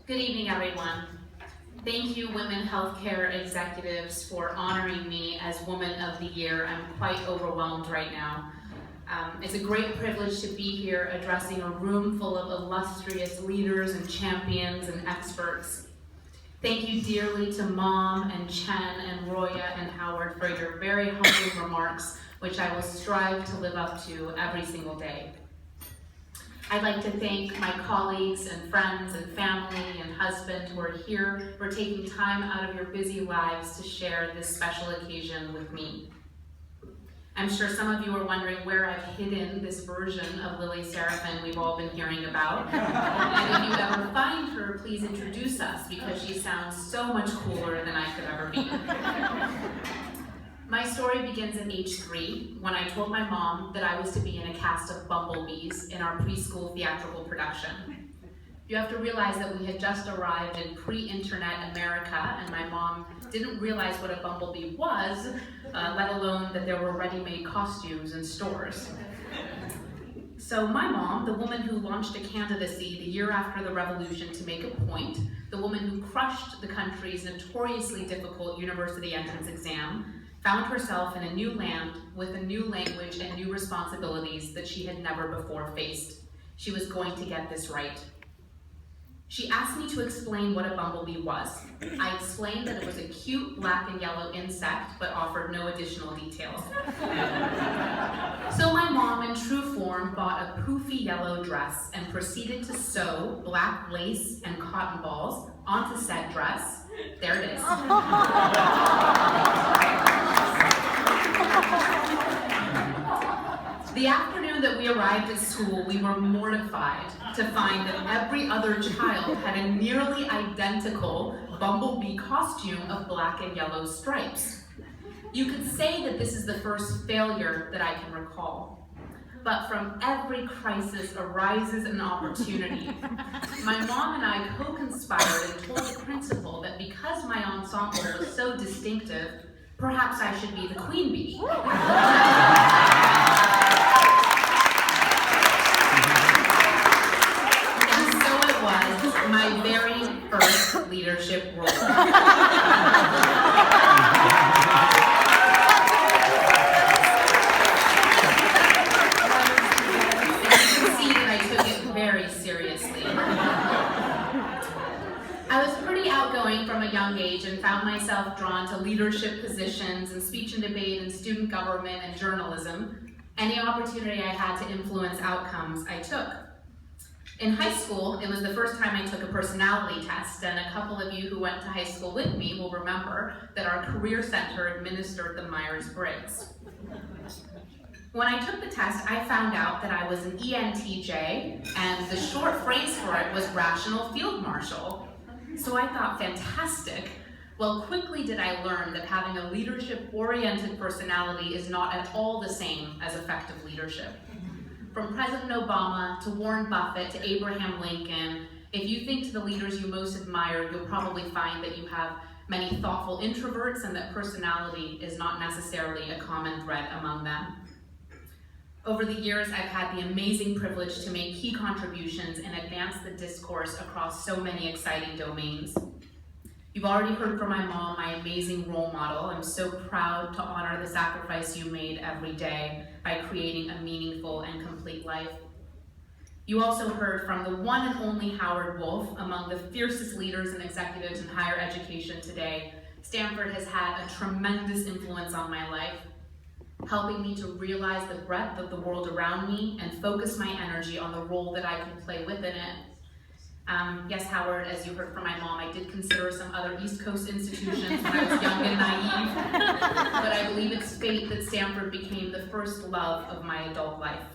Good evening, everyone. Thank you, women healthcare executives, for honoring me as Woman of the Year. I'm quite overwhelmed right now. It's a great privilege to be here addressing a room full of illustrious leaders and champions and experts. Thank you dearly to Mom and Chen and Roya and Howard for your very humbling remarks, which I will strive to live up to every single day. I'd like to thank my colleagues and friends and family and husband who are here for taking time out of your busy lives to share this special occasion with me. I'm sure some of you are wondering where I've hidden this version of Lily Sarafan we've all been hearing about. And if you ever find her, please introduce us, because she sounds so much cooler than I could ever be. My story begins at age 3, when I told my mom that I was to be in a cast of bumblebees in our preschool theatrical production. You have to realize that we had just arrived in pre-internet America, and my mom didn't realize what a bumblebee was, let alone that there were ready-made costumes in stores. So my mom, the woman who launched a candidacy the year after the revolution to make a point, the woman who crushed the country's notoriously difficult university entrance exam, found herself in a new land with a new language and new responsibilities that she had never before faced. She was going to get this right. She asked me to explain what a bumblebee was. I explained that it was a cute black and yellow insect, but offered no additional details. So my mom, in true form, bought a poofy yellow dress and proceeded to sew black lace and cotton balls onto said dress. There it is. The afternoon that we arrived at school, we were mortified to find that every other child had a nearly identical bumblebee costume of black and yellow stripes. You could say that this is the first failure that I can recall. But from every crisis arises an opportunity. My mom and I co-conspired and told the principal that because my ensemble was so distinctive, perhaps I should be the queen bee. My very first leadership role. You can see that I took it very seriously. I was pretty outgoing from a young age and found myself drawn to leadership positions in speech and debate and student government and journalism. Any opportunity I had to influence outcomes, I took. In high school, it was the first time I took a personality test, and a couple of you who went to high school with me will remember that our career center administered the Myers-Briggs. When I took the test, I found out that I was an ENTJ, and the short phrase for it was Rational Field Marshal. So I thought, fantastic. Well, quickly did I learn that having a leadership-oriented personality is not at all the same as effective leadership. From President Obama to Warren Buffett to Abraham Lincoln, if you think to the leaders you most admire, you'll probably find that you have many thoughtful introverts and that personality is not necessarily a common thread among them. Over the years, I've had the amazing privilege to make key contributions and advance the discourse across so many exciting domains. You've already heard from my mom, my amazing role model. I'm so proud to honor the sacrifice you made every day by creating a meaningful and complete life. You also heard from the one and only Howard Wolf, among the fiercest leaders and executives in higher education today. Stanford has had a tremendous influence on my life, helping me to realize the breadth of the world around me and focus my energy on the role that I can play within it. Yes, Howard, as you heard from my mom, I did consider some other East Coast institutions when I was young and naive, but I believe it's fate that Stanford became the first love of my adult life.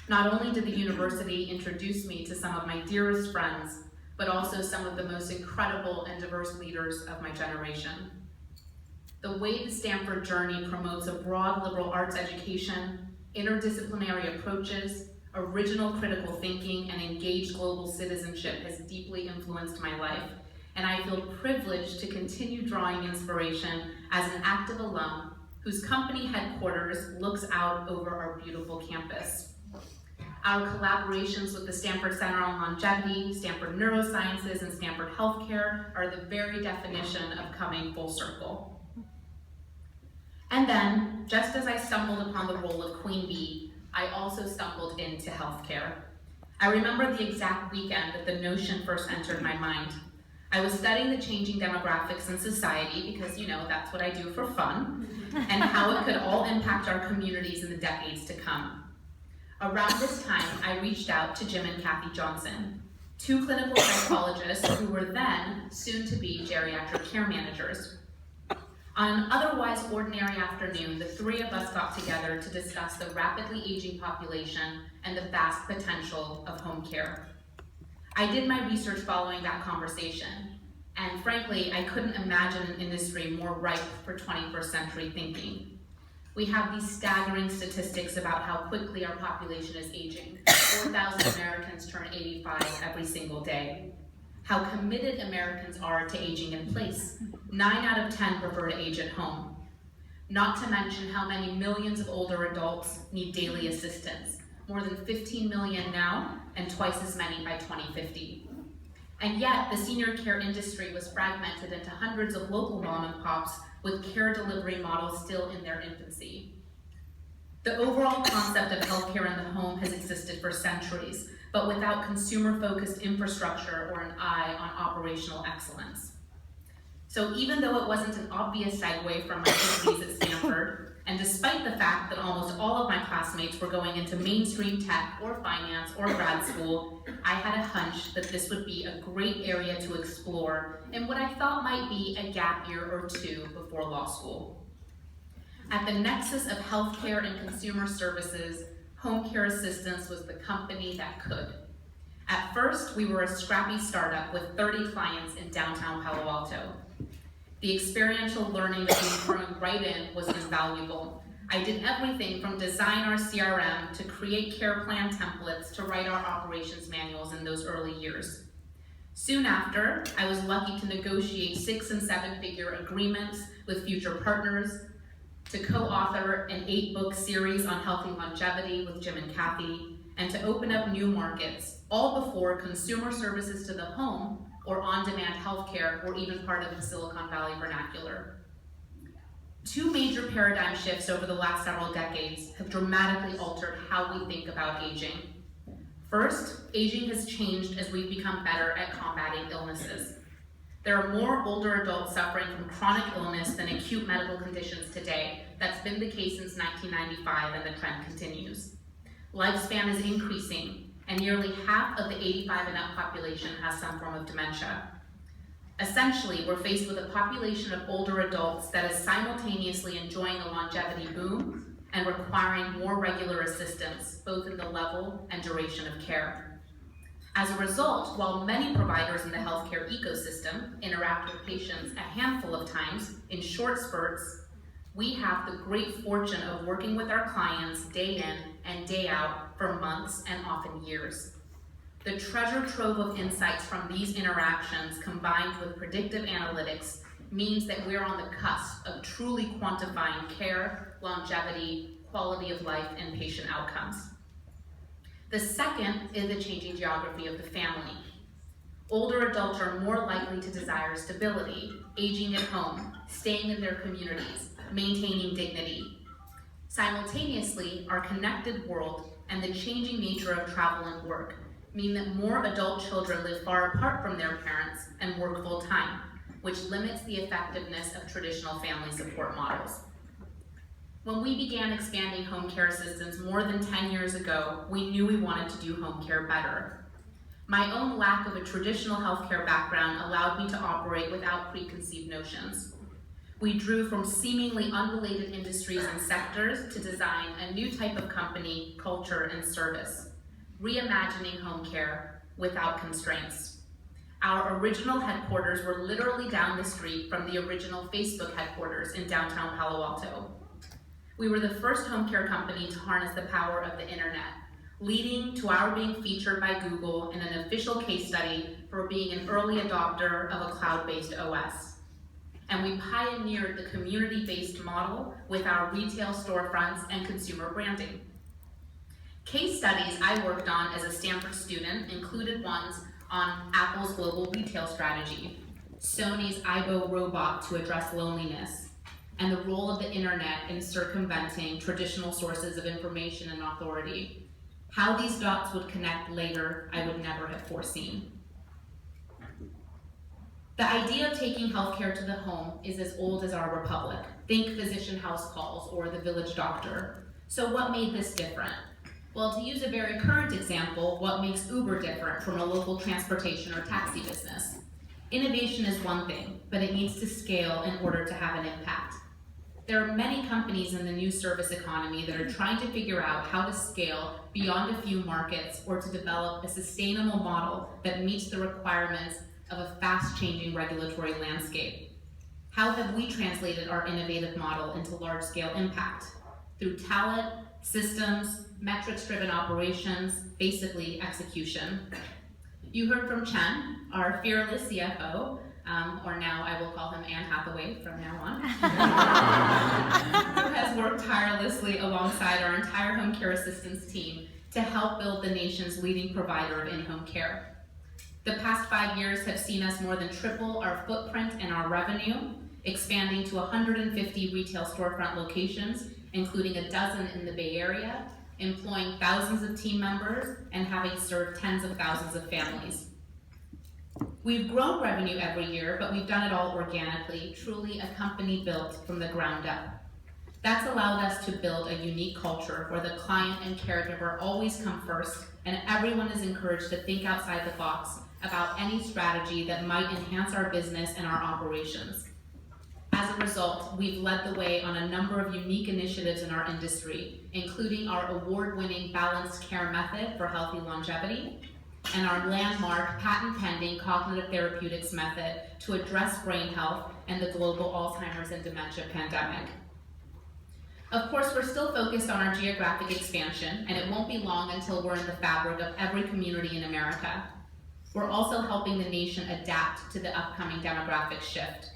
Not only did the university introduce me to some of my dearest friends, but also some of the most incredible and diverse leaders of my generation. The way the Stanford journey promotes a broad liberal arts education, interdisciplinary approaches, original critical thinking, and engaged global citizenship has deeply influenced my life, and I feel privileged to continue drawing inspiration as an active alum whose company headquarters looks out over our beautiful campus. Our collaborations with the Stanford Center on Longevity, Stanford Neurosciences, and Stanford Healthcare are the very definition of coming full circle. And then, just as I stumbled upon the role of Queen Bee, I also stumbled into healthcare. I remember the exact weekend that the notion first entered my mind. I was studying the changing demographics in society because, that's what I do for fun, and how it could all impact our communities in the decades to come. Around this time, I reached out to Jim and Kathy Johnson, two clinical psychologists who were then soon-to-be geriatric care managers. On an otherwise ordinary afternoon, the three of us got together to discuss the rapidly aging population and the vast potential of home care. I did my research following that conversation, and frankly, I couldn't imagine an industry more ripe for 21st century thinking. We have these staggering statistics about how quickly our population is aging. 4,000 Americans turn 85 every single day. How committed Americans are to aging in place. 9 out of 10 prefer to age at home. Not to mention how many millions of older adults need daily assistance. More than 15 million now, and twice as many by 2050. And yet, the senior care industry was fragmented into hundreds of local mom and pops with care delivery models still in their infancy. The overall concept of healthcare in the home has existed for centuries, but without consumer-focused infrastructure or an eye on operational excellence. So even though it wasn't an obvious segue from my studies at Stanford, and despite the fact that almost all of my classmates were going into mainstream tech or finance or grad school, I had a hunch that this would be a great area to explore in what I thought might be a gap year or two before law school. At the nexus of healthcare and consumer services, Home Care Assistance was the company that could. At first, we were a scrappy startup with 30 clients in downtown Palo Alto. The experiential learning that we were thrown right in was invaluable. I did everything from design our CRM to create care plan templates to write our operations manuals in those early years. Soon after, I was lucky to negotiate 6- and 7-figure agreements with future partners, to co-author an 8-book series on healthy longevity with Jim and Kathy, and to open up new markets, all before consumer services to the home or on-demand healthcare were even part of the Silicon Valley vernacular. 2 major paradigm shifts over the last several decades have dramatically altered how we think about aging. First, aging has changed as we've become better at combating illnesses. There are more older adults suffering from chronic illness than acute medical conditions today. That's been the case since 1995, and the trend continues. Lifespan is increasing, and nearly half of the 85 and up population has some form of dementia. Essentially, we're faced with a population of older adults that is simultaneously enjoying a longevity boom and requiring more regular assistance, both in the level and duration of care. As a result, while many providers in the healthcare ecosystem interact with patients a handful of times in short spurts, we have the great fortune of working with our clients day in and day out for months and often years. The treasure trove of insights from these interactions combined with predictive analytics means that we're on the cusp of truly quantifying care, longevity, quality of life, and patient outcomes. The second is the changing geography of the family. Older adults are more likely to desire stability, aging at home, staying in their communities, maintaining dignity. Simultaneously, our connected world and the changing nature of travel and work mean that more adult children live far apart from their parents and work full time, which limits the effectiveness of traditional family support models. When we began expanding home care assistance more than 10 years ago, we knew we wanted to do home care better. My own lack of a traditional healthcare background allowed me to operate without preconceived notions. We drew from seemingly unrelated industries and sectors to design a new type of company, culture, and service, reimagining home care without constraints. Our original headquarters were literally down the street from the original Facebook headquarters in downtown Palo Alto. We were the first home care company to harness the power of the internet, leading to our being featured by Google in an official case study for being an early adopter of a cloud-based OS. And we pioneered the community-based model with our retail storefronts and consumer branding. Case studies I worked on as a Stanford student included ones on Apple's global retail strategy, Sony's Aibo robot to address loneliness, and the role of the internet in circumventing traditional sources of information and authority. How these dots would connect later, I would never have foreseen. The idea of taking healthcare to the home is as old as our republic. Think physician house calls or the village doctor. So what made this different? Well, to use a very current example, what makes Uber different from a local transportation or taxi business? Innovation is one thing, but it needs to scale in order to have an impact. There are many companies in the new service economy that are trying to figure out how to scale beyond a few markets or to develop a sustainable model that meets the requirements of a fast-changing regulatory landscape. How have we translated our innovative model into large-scale impact? Through talent, systems, metrics-driven operations, basically execution. You heard from Chen, our fearless CFO, or now I will call him Anne Hathaway from now on, who has worked tirelessly alongside our entire home care assistance team to help build the nation's leading provider of in-home care. The past 5 years have seen us more than triple our footprint and our revenue, expanding to 150 retail storefront locations, including a dozen in the Bay Area, employing thousands of team members, and having served tens of thousands of families. We've grown revenue every year, but we've done it all organically, truly a company built from the ground up. That's allowed us to build a unique culture where the client and caregiver always come first, and everyone is encouraged to think outside the box about any strategy that might enhance our business and our operations. As a result, we've led the way on a number of unique initiatives in our industry, including our award-winning balanced care method for healthy longevity, and our landmark patent-pending cognitive therapeutics method to address brain health and the global Alzheimer's and dementia pandemic. Of course, we're still focused on our geographic expansion, and it won't be long until we're in the fabric of every community in America. We're also helping the nation adapt to the upcoming demographic shift.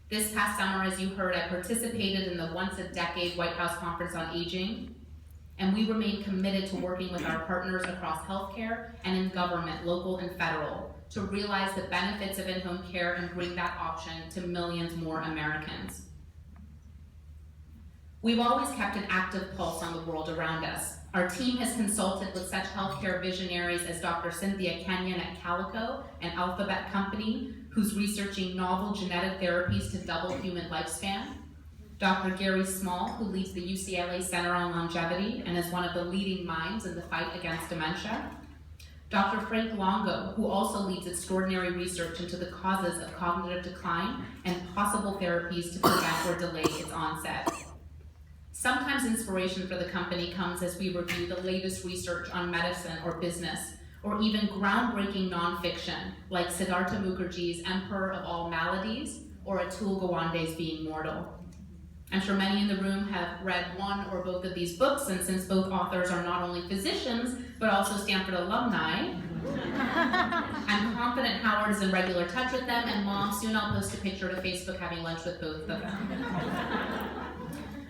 This past summer, as you heard, I participated in the once-a-decade White House Conference on Aging, and we remain committed to working with our partners across healthcare and in government, local and federal, to realize the benefits of in-home care and bring that option to millions more Americans. We've always kept an active pulse on the world around us. Our team has consulted with such healthcare visionaries as Dr. Cynthia Kenyon at Calico, an alphabet company who's researching novel genetic therapies to double human lifespan, Dr. Gary Small, who leads the UCLA Center on Longevity and is one of the leading minds in the fight against dementia, Dr. Frank Longo, who also leads extraordinary research into the causes of cognitive decline and possible therapies to prevent or delay its onset. Sometimes inspiration for the company comes as we review the latest research on medicine or business, or even groundbreaking nonfiction, like Siddhartha Mukherjee's Emperor of All Maladies, or Atul Gawande's Being Mortal. I'm sure many in the room have read one or both of these books, and since both authors are not only physicians, but also Stanford alumni, I'm confident Howard is in regular touch with them, and Mom, soon I'll post a picture to Facebook having lunch with both of them.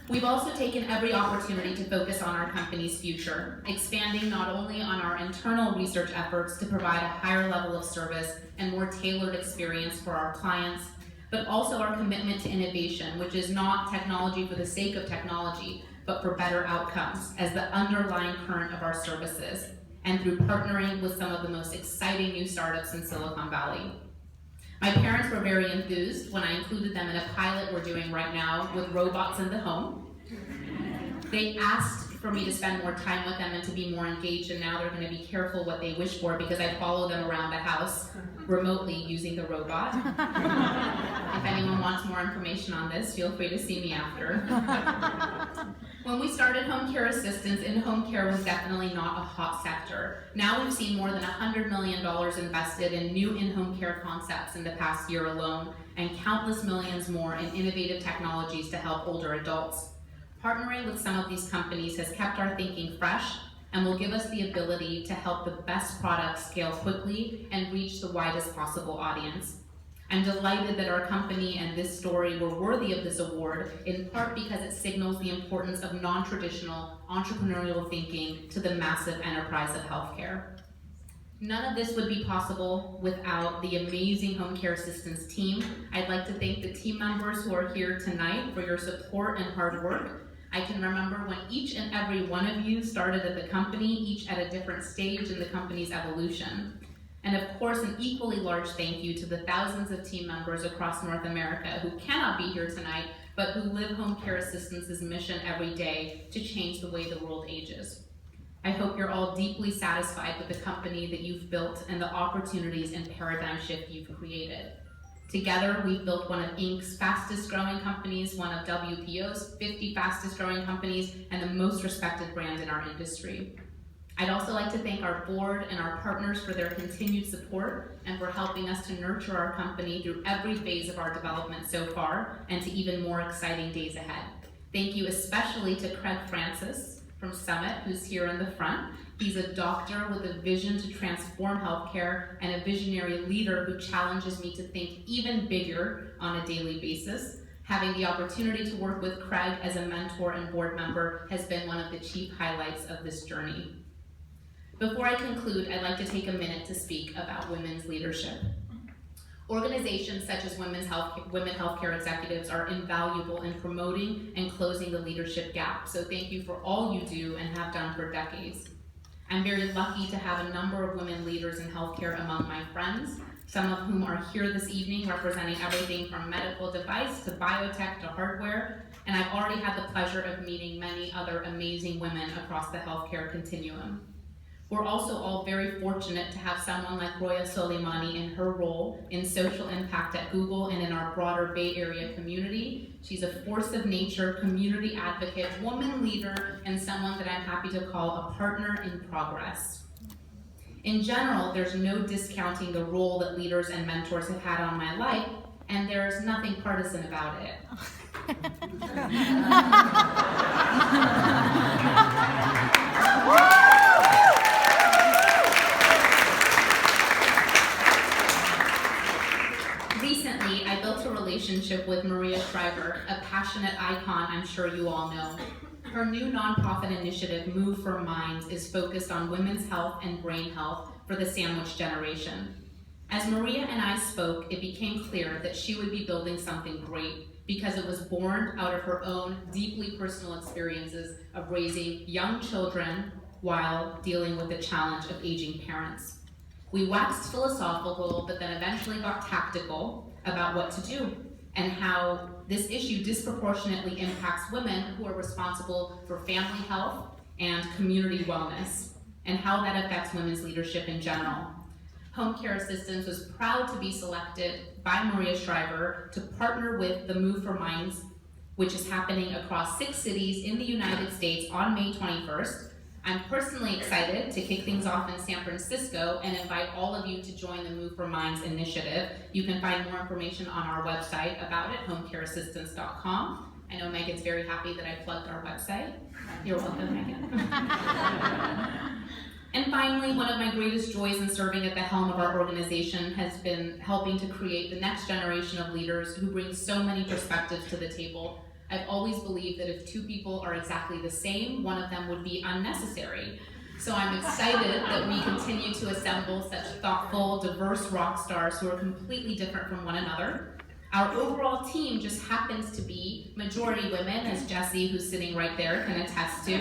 We've also taken every opportunity to focus on our company's future, expanding not only on our internal research efforts to provide a higher level of service and more tailored experience for our clients, but also our commitment to innovation, which is not technology for the sake of technology, but for better outcomes as the underlying current of our services, and through partnering with some of the most exciting new startups in Silicon Valley. My parents were very enthused when I included them in a pilot we're doing right now with robots in the home. They asked for me to spend more time with them and to be more engaged, and now they're going to be careful what they wish for because I follow them around the house remotely using the robot. If anyone wants more information on this, feel free to see me after. When we started home care assistance, in-home care was definitely not a hot sector. Now we've seen more than $100 million invested in new in-home care concepts in the past year alone, and countless millions more in innovative technologies to help older adults. Partnering with some of these companies has kept our thinking fresh and will give us the ability to help the best products scale quickly and reach the widest possible audience. I'm delighted that our company and this story were worthy of this award, in part because it signals the importance of non-traditional entrepreneurial thinking to the massive enterprise of healthcare. None of this would be possible without the amazing home care assistance team. I'd like to thank the team members who are here tonight for your support and hard work. I can remember when each and every one of you started at the company, each at a different stage in the company's evolution. And of course, an equally large thank you to the thousands of team members across North America who cannot be here tonight, but who live Home Care Assistance's mission every day to change the way the world ages. I hope you're all deeply satisfied with the company that you've built and the opportunities and paradigm shift you've created. Together, we've built one of Inc.'s fastest growing companies, one of WPO's 50 fastest growing companies, and the most respected brand in our industry. I'd also like to thank our board and our partners for their continued support and for helping us to nurture our company through every phase of our development so far and to even more exciting days ahead. Thank you especially to Craig Francis from Summit, who's here in the front. He's a doctor with a vision to transform healthcare and a visionary leader who challenges me to think even bigger on a daily basis. Having the opportunity to work with Craig as a mentor and board member has been one of the chief highlights of this journey. Before I conclude, I'd like to take a minute to speak about women's leadership. Organizations such as women healthcare executives are invaluable in promoting and closing the leadership gap, so thank you for all you do and have done for decades. I'm very lucky to have a number of women leaders in healthcare among my friends, some of whom are here this evening representing everything from medical device to biotech to hardware, and I've already had the pleasure of meeting many other amazing women across the healthcare continuum. We're also all very fortunate to have someone like Roya Soleimani in her role in social impact at Google and in our broader Bay Area community. She's a force of nature, community advocate, woman leader, and someone that I'm happy to call a partner in progress. In general, there's no discounting the role that leaders and mentors have had on my life, and there's nothing partisan about it. Recently, I built a relationship with Maria Shriver, a passionate icon I'm sure you all know. Her new nonprofit initiative, Move for Minds, is focused on women's health and brain health for the sandwich generation. As Maria and I spoke, it became clear that she would be building something great because it was born out of her own deeply personal experiences of raising young children while dealing with the challenge of aging parents. We waxed philosophical, but then eventually got tactical about what to do and how this issue disproportionately impacts women who are responsible for family health and community wellness, and how that affects women's leadership in general. Home Care Assistance was proud to be selected by Maria Shriver to partner with the Move for Minds, which is happening across 6 cities in the United States on May 21st. I'm personally excited to kick things off in San Francisco and invite all of you to join the Move for Minds initiative. You can find more information on our website about it, homecareassistance.com. I know Megan's very happy that I plugged our website. You're welcome, Megan. And finally, one of my greatest joys in serving at the helm of our organization has been helping to create the next generation of leaders who bring so many perspectives to the table. I've always believed that if 2 people are exactly the same, one of them would be unnecessary. So I'm excited that we continue to assemble such thoughtful, diverse rock stars who are completely different from one another. Our overall team just happens to be majority women, as Jessie, who's sitting right there, can attest to.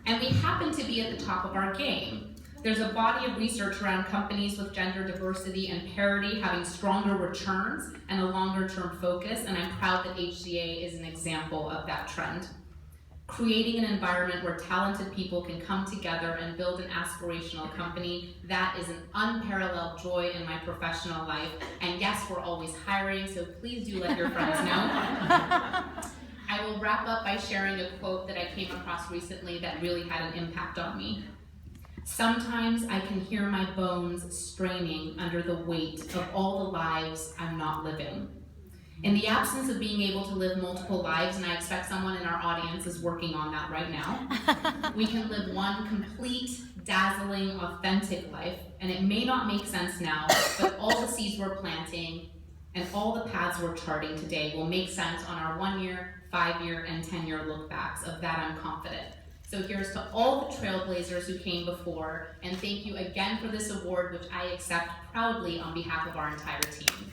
And we happen to be at the top of our game. There's a body of research around companies with gender diversity and parity having stronger returns and a longer-term focus, and I'm proud that HCA is an example of that trend. Creating an environment where talented people can come together and build an aspirational company, that is an unparalleled joy in my professional life. And yes, we're always hiring, so please do let your friends know. I will wrap up by sharing a quote that I came across recently that really had an impact on me. Sometimes I can hear my bones straining under the weight of all the lives I'm not living. In the absence of being able to live multiple lives, and I expect someone in our audience is working on that right now, we can live one complete, dazzling, authentic life, and it may not make sense now, but all the seeds we're planting and all the paths we're charting today will make sense on our 1-year, 5-year, and 10-year look backs. Of that, I'm confident. So here's to all the trailblazers who came before, and thank you again for this award, which I accept proudly on behalf of our entire team.